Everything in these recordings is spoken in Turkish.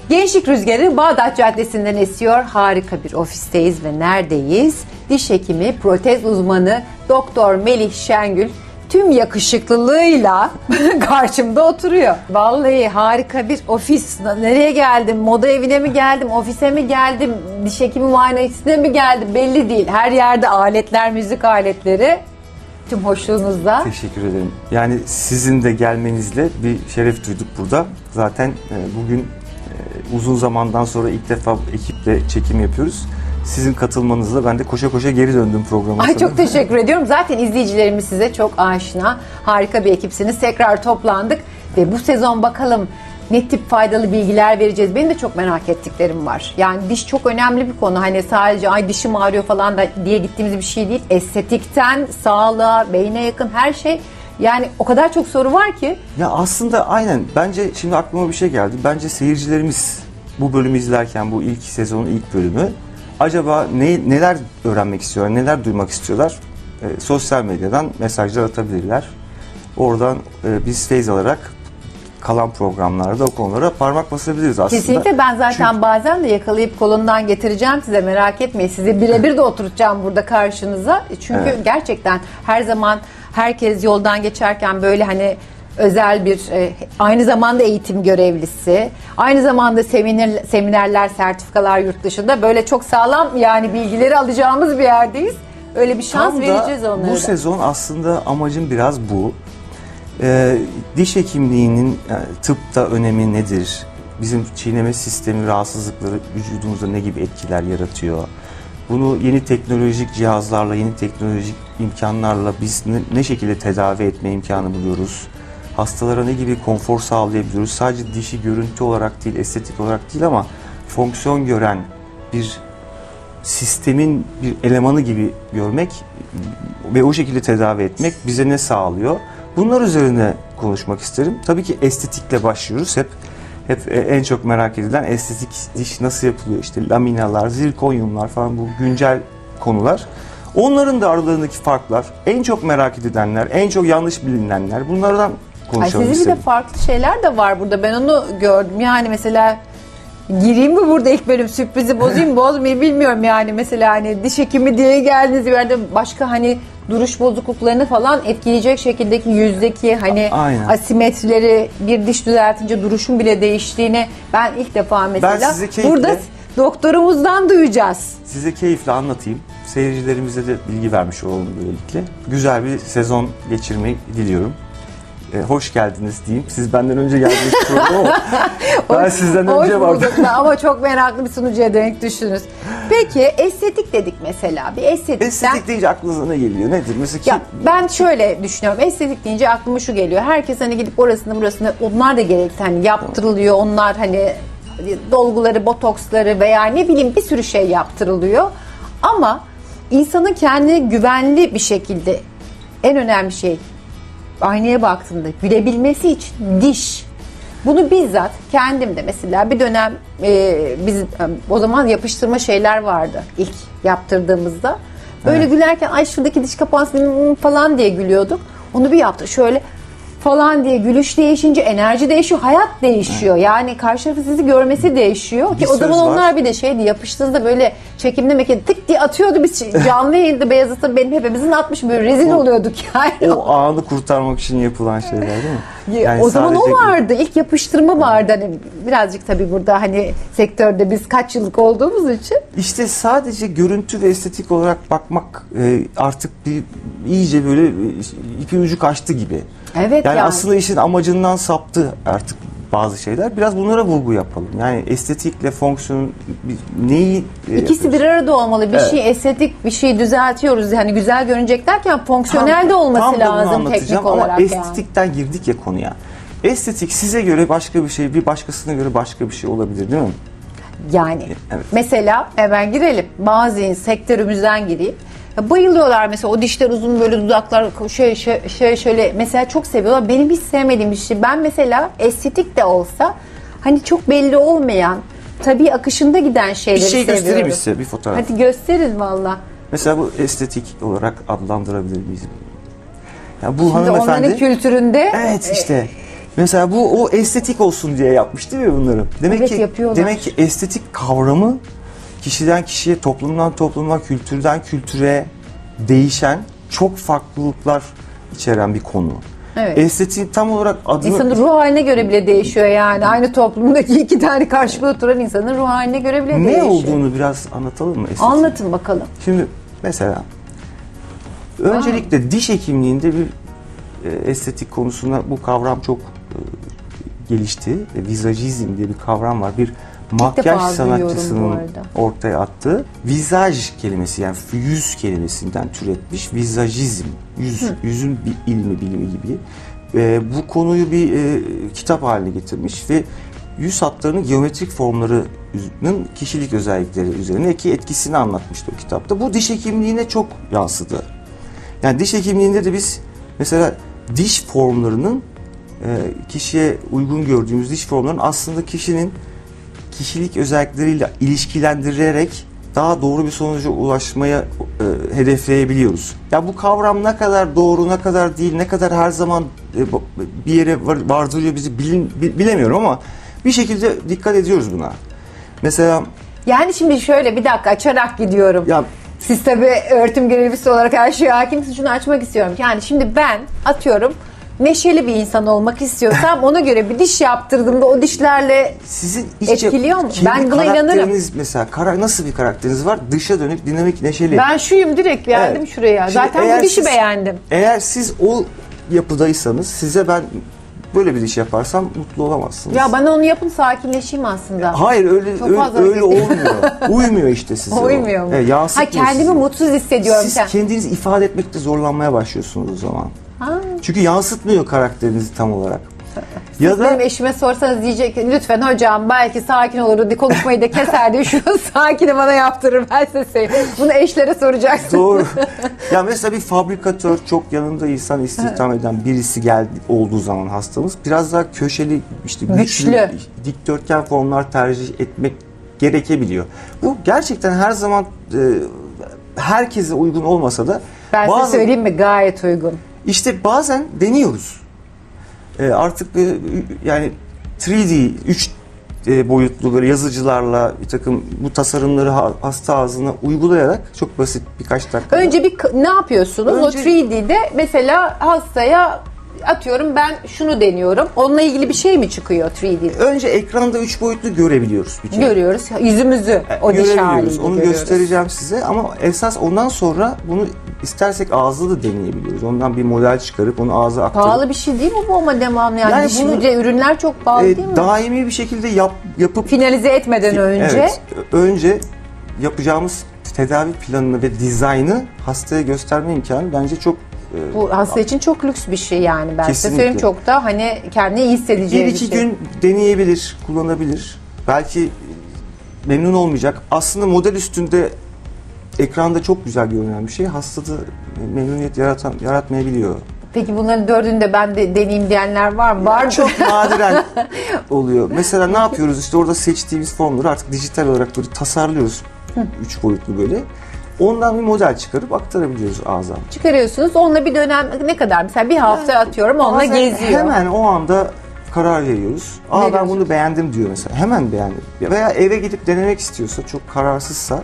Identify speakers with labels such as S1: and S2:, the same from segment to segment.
S1: Gençlik rüzgarı Bağdat Caddesi'nden esiyor. Harika bir ofisteyiz ve neredeyiz? Diş hekimi, protez uzmanı Doktor Melih Şengül tüm yakışıklılığıyla karşımda oturuyor. Vallahi harika bir ofis. Nereye geldim? Moda evine mi geldim? Ofise mi geldim? Diş hekimi muayenesine mi geldim? Belli değil. Her yerde aletler, müzik aletleri. Tüm hoşluğunuzla.
S2: Teşekkür ederim. Yani sizin de gelmenizle bir şeref duyduk burada. Zaten bugün uzun zamandan sonra ilk defa ekiple çekim yapıyoruz. Sizin katılmanızla ben de koşa koşa geri döndüm programa.
S1: Ay çok teşekkür ediyorum. Zaten izleyicilerimiz size çok aşina. Harika bir ekipsiniz. Tekrar toplandık ve bu sezon bakalım ne tip faydalı bilgiler vereceğiz. Benim de çok merak ettiklerim var. Yani diş çok önemli bir konu. Hani sadece ay dişim ağrıyor falan da diye gittiğimiz bir şey değil. Estetikten sağlığa, beyne yakın her şey. Yani o kadar çok soru var ki.
S2: Ya aslında aynen. Bence şimdi aklıma bir şey geldi. Bence seyircilerimiz bu bölümü izlerken, bu ilk sezonun ilk bölümü acaba neler öğrenmek istiyorlar, neler duymak istiyorlar? Sosyal medyadan mesajlar atabilirler. Oradan biz feyz alarak kalan programlarda o konulara parmak basabiliriz aslında.
S1: Kesinlikle ben zaten bazen de yakalayıp kolundan getireceğim size, merak etmeyin. Sizi birebir de oturtacağım burada karşınıza. Çünkü gerçekten her zaman herkes yoldan geçerken böyle hani özel bir aynı zamanda eğitim görevlisi, aynı zamanda seminerler, sertifikalar yurt dışında böyle çok sağlam yani bilgileri alacağımız bir yerdeyiz. Öyle bir şans
S2: Tam da
S1: vereceğiz onlara.
S2: bu sezon aslında amacım biraz bu. Diş hekimliğinin tıpta önemi nedir? Bizim çiğneme sistemi rahatsızlıkları vücudumuzda ne gibi etkiler yaratıyor? Bunu yeni teknolojik cihazlarla, yeni teknolojik imkanlarla biz ne şekilde tedavi etme imkanı buluyoruz? Hastalara ne gibi konfor sağlayabiliyoruz? Sadece dişi görüntü olarak değil, estetik olarak değil ama fonksiyon gören bir sistemin bir elemanı gibi görmek ve o şekilde tedavi etmek bize ne sağlıyor? Bunlar üzerine konuşmak isterim. Tabii ki estetikle başlıyoruz. Hep en çok merak edilen estetik diş nasıl yapılıyor? İşte laminalar, zirkonyumlar falan bu güncel konular. Onların da aralarındaki farklar, en çok merak edilenler, en çok yanlış bilinenler bunlardan konuşalım
S1: Sizin bir
S2: isterim.
S1: de farklı şeyler de var burada. Ben onu gördüm. Yani mesela gireyim mi burada ilk bölüm sürprizi bozayım bozmayayım bilmiyorum yani. Mesela hani diş hekimi diye geldiğiniz bir yerde başka hani duruş bozukluklarını falan etkileyecek şekildeki yüzdeki hani asimetrileri bir diş düzeltince duruşun bile değiştiğini ben ilk defa mesela burada doktorumuzdan duyacağız.
S2: Size keyifle anlatayım. Seyircilerimize de bilgi vermiş olalım böylelikle. Güzel bir sezon geçirmeyi diliyorum. Hoş geldiniz diyeyim. Siz benden önce geldiniz programa. Ben sizden önce vardım.
S1: Ama çok meraklı bir sunucuya denk düştünüz. Peki estetik dedik mesela. Bir
S2: estetik deyince aklınıza ne geliyor? Nedir? Mesela
S1: ya, ben şöyle düşünüyorum. Estetik deyince aklıma şu geliyor. Herkes hani gidip orasını burasını onlar da gerekli hani yaptırılıyor. Onlar hani dolguları, botoksları veya ne bileyim bir sürü şey yaptırılıyor. Ama insanın kendini güvenli bir şekilde en önemli şey aynaya baktığında gülebilmesi için diş. Bunu bizzat kendim de mesela bir dönem biz o zaman yapıştırma şeyler vardı ilk yaptırdığımızda. Böyle gülerken ay şuradaki diş kapansın falan diye gülüyorduk. Onu bir yaptı şöyle falan diye gülüş değişince enerji değişiyor, hayat değişiyor. Yani karşı tarafı sizi görmesi değişiyor. Ki o zaman onlar bir de şeydi yapıştığınızda böyle çekimde mekede tık diye atıyordu biz canlı yayında Beyazıt'ta benim hepimizin atmış böyle rezil oluyorduk yani.
S2: O anı kurtarmak için yapılan şeyler değil mi?
S1: Yani o zaman o vardı. İlk yapıştırma vardı. Hani birazcık tabii burada hani sektörde biz kaç yıllık olduğumuz için.
S2: İşte sadece görüntü ve estetik olarak bakmak artık iyice böyle ipi ucu kaçtı gibi.
S1: Evet
S2: yani aslında işin amacından saptı artık bazı şeyler. Biraz bunlara vurgu yapalım. Yani estetikle fonksiyonun neyi
S1: İkisi bir arada olmalı. Bir şey estetik, bir şey düzeltiyoruz. Yani güzel görünecek derken fonksiyonel de olması lazım teknik olarak.
S2: Ama estetikten girdik ya konuya. Estetik size göre başka bir şey, bir başkasına göre başka bir şey olabilir değil mi?
S1: Yani mesela hemen girelim. Bazı sektörümüzden gireyim. Bayılıyorlar mesela o dişler uzun böyle dudaklar şöyle mesela çok seviyorlar. Benim hiç sevmediğim bir şey. Ben mesela estetik de olsa hani çok belli olmayan tabii akışında giden şeyleri seviyorum.
S2: Bir şey göstereyim size bir fotoğraf.
S1: Hadi gösterin valla.
S2: Mesela bu estetik olarak adlandırabilir miyiz? Ya bu
S1: şimdi
S2: hanımefendi.
S1: Onların kültüründe.
S2: Evet işte. Mesela bu o estetik olsun diye yapmış değil mi bunları? Demek
S1: Evet,
S2: ki
S1: yapıyorlar.
S2: demek ki estetik kavramı kişiden kişiye, toplumdan topluma, kültürden kültüre değişen çok farklılıklar içeren bir konu.
S1: Evet.
S2: Estetiğin tam olarak adını
S1: İnsanın ruh haline göre bile değişiyor yani. Aynı toplumdaki iki tane karşılıklı oturan insanın ruh haline göre bile
S2: ne
S1: değişiyor.
S2: olduğunu biraz anlatalım mı estetiğin?
S1: Anlatın bakalım.
S2: Şimdi mesela öncelikle diş hekimliğinde bir estetik konusunda bu kavram çok gelişti. Vizajizm diye bir kavram var. Bir makyaj
S1: defa duyuyorum bu
S2: sanatçısının
S1: arada.
S2: ortaya attığı vizaj kelimesi yani yüz kelimesinden türetmiş vizajizm. Yüzün bir ilmi, bilimi gibi. Bu konuyu bir kitap haline getirmiş ve yüz hatlarının geometrik formlarının kişilik özellikleri üzerindeki etkisini anlatmıştı o kitapta. Bu diş hekimliğine çok yansıdı. Yani diş hekimliğinde de biz mesela diş formlarının kişiye uygun gördüğümüz diş formlarının aslında kişinin kişilik özellikleriyle ilişkilendirerek daha doğru bir sonuca ulaşmaya hedefleyebiliyoruz. Ya bu kavram ne kadar doğru, ne kadar değil, ne kadar her zaman bir yere vardırıyor bizi bilemiyorum ama bir şekilde dikkat ediyoruz buna. Mesela
S1: Yani şimdi şöyle bir dakika açarak gidiyorum.
S2: ya
S1: Siz tabii öğretim görevlisi olarak her şeye hakimsiniz. Şunu açmak istiyorum. Yani şimdi ben atıyorum neşeli bir insan olmak istiyorsam ona göre bir diş yaptırdığımda o dişlerle
S2: sizin
S1: etkiliyor mu?
S2: kendi
S1: Ben buna
S2: karakteriniz mesela nasıl bir karakteriniz var? Dışa dönük, dinamik, neşeli.
S1: ben şuyum direkt geldim
S2: Evet.
S1: şuraya.
S2: Şimdi
S1: Zaten
S2: eğer
S1: bu dişi
S2: siz-
S1: beğendim.
S2: Eğer siz o yapıdaysanız size ben böyle bir diş yaparsam mutlu olamazsınız.
S1: Ya bana onu yapın sakinleşeyim aslında.
S2: Hayır öyle
S1: Çok fazla
S2: öyle
S1: hareket-
S2: olmuyor. Uymuyor işte size.
S1: Uymuyor mu?
S2: Evet,
S1: Ha
S2: yansıtmıyor
S1: kendimi
S2: sizi.
S1: mutsuz hissediyorum.
S2: Siz kendinizi ifade etmekte zorlanmaya başlıyorsunuz o zaman.
S1: Ha.
S2: Çünkü yansıtmıyor karakterinizi tam olarak. Ya
S1: Benim
S2: da
S1: eşime sorsanız diyecek ki, lütfen hocam belki sakin olur konuşmayı da keserdi. Şu sakini bana yaptırır ben size söyleyeyim. Bunu eşlere soracaksın.
S2: doğru. Ya mesela bir fabrikatör çok yanında insan istihdam eden birisi olduğu zaman hastamız biraz daha köşeli işte
S1: Güçlü.
S2: dikdörtgen formlar tercih etmek gerekebiliyor. Bu gerçekten her zaman herkese uygun olmasa da
S1: Ben size söyleyeyim mi? Gayet uygun.
S2: İşte bazen deniyoruz. Artık yani 3D, 3 boyutlu böyle yazıcılarla bir takım bu tasarımları hasta ağzına uygulayarak çok basit birkaç dakika.
S1: Önce ne yapıyorsunuz? O
S2: Önce-
S1: 3D'de mesela hastaya atıyorum ben şunu deniyorum. Onunla ilgili bir şey mi çıkıyor 3D'de?
S2: Önce ekranda 3 boyutlu görebiliyoruz bir kere.
S1: Görüyoruz. Yüzümüzü o diş
S2: Görebiliyoruz.
S1: haliyle
S2: Onu
S1: görüyoruz.
S2: göstereceğim size ama esas ondan sonra bunu istersek ağızda da deneyebiliyoruz. Ondan bir model çıkarıp onu ağza aktarıp
S1: Pahalı bir şey değil mi bu ama devamlı yani,
S2: Yani
S1: diş
S2: bunu-
S1: ürünler çok pahalı değil mi?
S2: daimi bir şekilde yapıp
S1: Finalize etmeden önce
S2: Evet, önce yapacağımız tedavi planını ve dizaynı hastaya gösterme imkanı bence çok
S1: bu hasta için çok lüks bir şey yani ben size
S2: Kesinlikle.
S1: söyleyeyim, çok da hani kendini iyi hissedeceği
S2: bir
S1: bir
S2: iki
S1: şey.
S2: gün deneyebilir, kullanabilir. Belki memnun olmayacak. Aslında model üstünde ekranda çok güzel görünen bir şey hastada memnuniyet yaratmayabiliyor.
S1: Peki bunların dördünü de ben de deneyeyim diyenler var mı? Var mı?
S2: Çok nadiren oluyor. Mesela ne yapıyoruz? İşte orada seçtiğimiz formları artık dijital olarak böyle tasarlıyoruz. 3 boyutlu böyle. Ondan bir model çıkarıp aktarabiliyoruz ağza.
S1: Çıkarıyorsunuz. Onunla bir dönem ne kadar? Mesela bir hafta atıyorum onunla
S2: Bazen
S1: geziyor.
S2: Hemen o anda karar veriyoruz. Ben
S1: Veriyorsun.
S2: bunu beğendim diyor mesela. Hemen beğendim. Veya eve gidip denemek istiyorsa, çok kararsızsa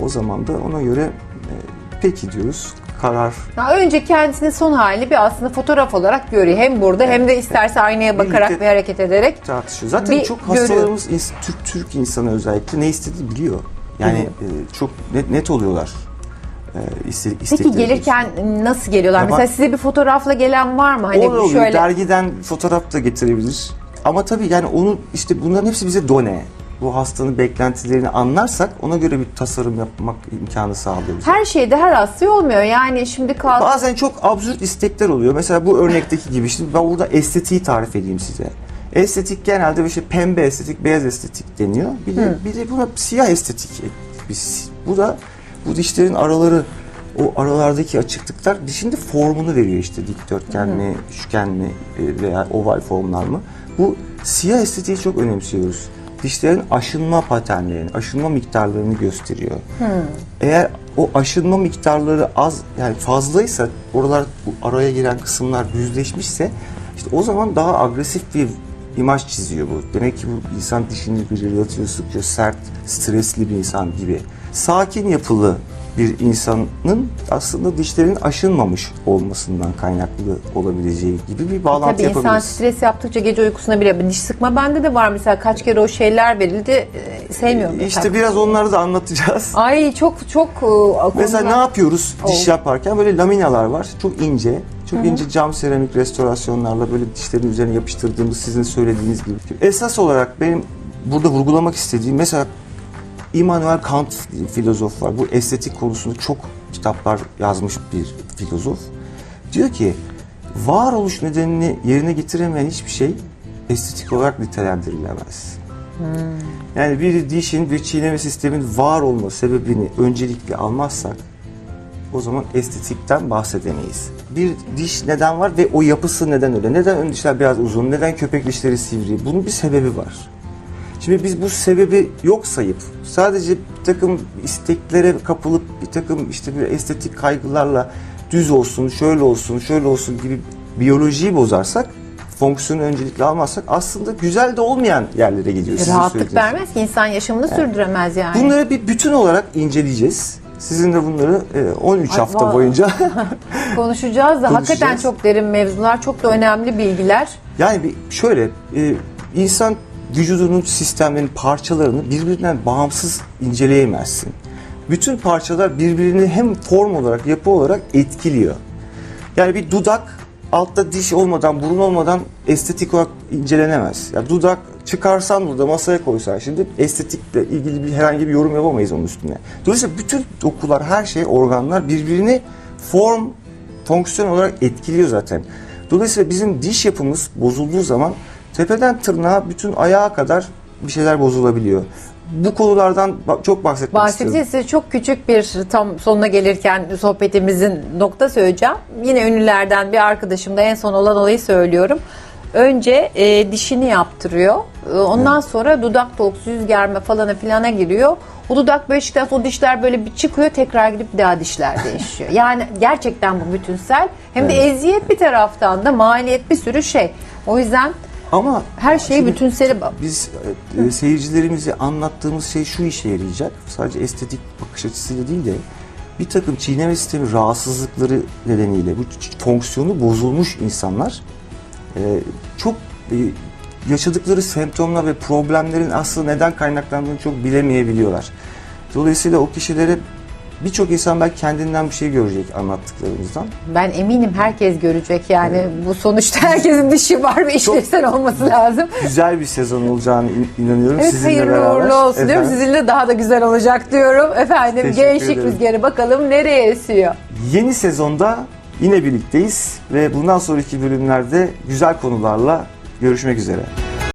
S2: o zaman da ona göre peki diyoruz. Karar.
S1: Ya önce kendisinin son halini bir aslında fotoğraf olarak görüyor. Hem burada hem de isterse aynaya bakarak
S2: Birlikte
S1: ve hareket ederek.
S2: tartışıyor. Zaten
S1: Bir
S2: çok
S1: görüyor.
S2: hastalarımız Türk insanı özellikle ne istediğini biliyor. Yani çok net oluyorlar.
S1: Peki gelirken nasıl geliyorlar?
S2: Ya
S1: Mesela
S2: bak-
S1: size bir fotoğrafla gelen var mı? Hani
S2: oluyor.
S1: şöyle
S2: Dergiden fotoğraf da getirebilir. Ama tabii yani onu işte bunların hepsi bize done. Bu hastanın beklentilerini anlarsak ona göre bir tasarım yapmak imkanı sağlıyor bize.
S1: her şeyde her hastaya olmuyor. Yani şimdi
S2: Bazen çok absürt istekler oluyor. Mesela bu örnekteki gibi. Şimdi ben burada estetiği tarif edeyim size. Estetik genelde işte pembe estetik, beyaz estetik deniyor. Bir de buna siyah estetik. Bu da bu dişlerin araları, o aralardaki açıklıklar dişin de formunu veriyor işte. Dikdörtgen mi, üçgen mi veya oval formlar mı? Bu siyah estetiği çok önemsiyoruz. Dişlerin aşınma paternlerini, aşınma miktarlarını gösteriyor. Eğer o aşınma miktarları az, yani fazlaysa, oralar bu araya giren kısımlar düzleşmişse İşte o zaman daha agresif bir imaj çiziyor bu. Demek ki bu insan dişini gıcırdatıyor, sıkıyor, sert, stresli bir insan gibi. Sakin yapılı bir insanın aslında dişlerin aşınmamış olmasından kaynaklı olabileceği gibi bir bağlantı
S1: Tabii insan
S2: yapabiliriz.
S1: stres yaptıkça gece uykusuna bile diş sıkma bende de var mesela, kaç kere o şeyler verildi, sevmiyorum.
S2: İşte biraz onları da anlatacağız.
S1: Ay çok
S2: Mesela ne yapıyoruz diş
S1: Oh.
S2: yaparken? Böyle laminalar var. Çok ince. Çok ince cam seramik restorasyonlarla böyle dişlerin üzerine yapıştırdığımız, sizin söylediğiniz gibi. Esas olarak benim burada vurgulamak istediğim, mesela Immanuel Kant diye bir filozof var. Bu estetik konusunda çok kitaplar yazmış bir filozof. Diyor ki varoluş nedenini yerine getiremeyen hiçbir şey estetik olarak nitelendirilemez. Yani bir dişin, bir çiğneme sistemin var olma sebebini öncelikle almazsak o zaman estetikten bahsedemeyiz. Bir diş neden var ve o yapısı neden öyle? Neden ön dişler biraz uzun? Neden köpek dişleri sivri? Bunun bir sebebi var. Şimdi biz bu sebebi yok sayıp sadece bir takım isteklere kapılıp bir takım işte bir estetik kaygılarla düz olsun, şöyle olsun, şöyle olsun gibi biyolojiyi bozarsak, fonksiyonu öncelikle almazsak aslında güzel de olmayan yerlere gidiyor. Sizin
S1: rahatlık
S2: söylediğiniz.
S1: vermez ki, insan yaşamını sürdüremez yani.
S2: Bunları bir bütün olarak inceleyeceğiz. Sizinle bunları 13
S1: Ay,
S2: hafta
S1: vallahi.
S2: boyunca
S1: Konuşacağız da hakikaten
S2: Konuşacağız.
S1: çok derin mevzular, çok da önemli bilgiler.
S2: yani şöyle insan vücudunun sistemlerinin parçalarını birbirinden bağımsız inceleyemezsin. Bütün parçalar birbirini hem form olarak, yapı olarak etkiliyor. Yani bir dudak altta diş olmadan, burun olmadan estetik olarak incelenemez. Ya dudak çıkarsan burada masaya koysan şimdi estetikle ilgili bir herhangi bir yorum yapamayız onun üstüne. Dolayısıyla bütün dokular, her şey, organlar birbirini form, fonksiyon olarak etkiliyor zaten. Dolayısıyla bizim diş yapımız bozulduğu zaman tepeden tırnağa bütün ayağa kadar bir şeyler bozulabiliyor. Bu konulardan çok bahsetmek istiyorum.
S1: Bahsedeceğiz. Size çok küçük bir, tam sonuna gelirken sohbetimizin nokta söyleyeceğim. Yine ünlülerden bir arkadaşım da en son olan olayı söylüyorum. Önce dişini yaptırıyor. Ondan sonra dudak dolgusu, yüz germe falana filana giriyor. O dudak böyle çıktıktan sonra o dişler böyle bir çıkıyor, tekrar gidip bir daha dişler değişiyor. Yani gerçekten bu bütünsel. Hem de eziyet bir taraftan da, maliyet, bir sürü şey. O yüzden
S2: Ama
S1: her şeyi
S2: şimdi
S1: bütünsel.
S2: biz seyircilerimize anlattığımız şey şu işe yarayacak. Sadece estetik bakış açısıyla değil de bir takım çiğneme sistemi rahatsızlıkları nedeniyle bu fonksiyonu bozulmuş insanlar çok yaşadıkları semptomlar ve problemlerin aslında neden kaynaklandığını çok bilemeyebiliyorlar. Dolayısıyla o kişilere birçok insan belki kendinden bir şey görecek anlattıklarımızdan.
S1: Ben eminim herkes görecek yani. Bu sonuçta herkesin dişi var ve işlevsel olması lazım.
S2: Güzel bir sezon olacağını inanıyorum.
S1: Evet,
S2: sizinle
S1: hayırlı
S2: beraber.
S1: uğurlu olsun diyorum.
S2: Efendim,
S1: Sizinle daha da güzel olacak diyorum. Efendim,
S2: Teşekkür
S1: gençlik
S2: ederim.
S1: rüzgarı bakalım nereye esiyor.
S2: Yeni sezonda yine birlikteyiz ve bundan sonraki bölümlerde güzel konularla görüşmek üzere.